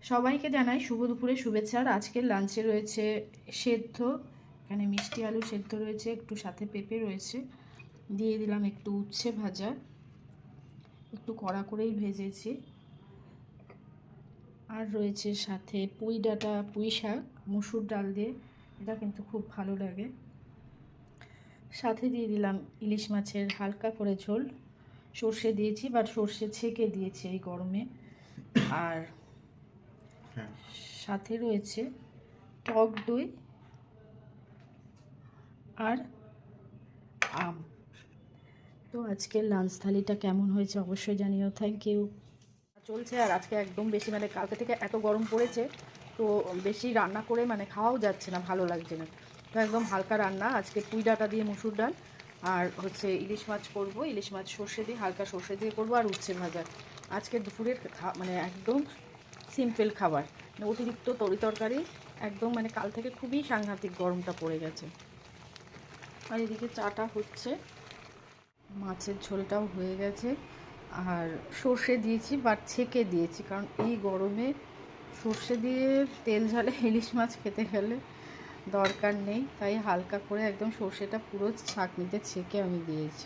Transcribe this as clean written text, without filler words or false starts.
সবাইকে জানাই শুভ দুপুরে শুভেচ্ছা। আর আজকের লাঞ্চে রয়েছে সেদ্ধ, এখানে মিষ্টি আলু সেদ্ধ রয়েছে, একটু সাথে পেঁপে রয়েছে, দিয়ে দিলাম একটু উচ্ছে ভাজা, একটু কড়া করেই ভেজেছি, আর রয়েছে সাথে পুঁই ডাঁটা, পুঁই শাক মুসুর ডাল দিয়ে, এটা কিন্তু খুব ভালো লাগে। সাথে দিয়ে দিলাম ইলিশ মাছের হালকা করে ঝোল, সর্ষে দিয়েছি, বাট সর্ষে ছেঁকে দিয়েছি এই গরমে। আর সাথে রয়েছে টক দই আর আম। তো আজকের লাঞ্চ থালিটা কেমন হয়েছে অবশ্যই জানিও। Thank you. চলছে, আর আজকে একদম বেশি মানে কালকে থেকে এত গরম পড়েছে, তো বেশি রান্না করে মানে খাওয়াও যাচ্ছে না, ভালো লাগছে না। তো একদম হালকা রান্না আজকে, পুঁই ডাঁটা দিয়ে মুসুর ডাল, আর হচ্ছে ইলিশ মাছ করব, ইলিশ মাছ সর্ষে দিয়ে, হালকা সর্ষে দিয়ে করবো, আর উচ্ছে ভাজা। আজকে দুপুরের মানে একদম সিম্পল খাবার, মানে অতিরিক্ত তরকারি একদম, মানে কাল থেকে খুবই সাংঘাতিক গরমটা পড়ে গেছে। আর এদিকে চাটা হচ্ছে, মাছের ঝোলটাও হয়ে গেছে, আর সর্ষে দিয়েছি বাট ছেঁকে দিয়েছি, কারণ এই গরমে সর্ষে দিয়ে তেল ঝালে ইলিশ মাছ খেতে গেলে দরকার নেই, তাই হালকা করে একদম সর্ষেটা পুরো ছাঁকনিতে ছেঁকে আমি দিয়েছি।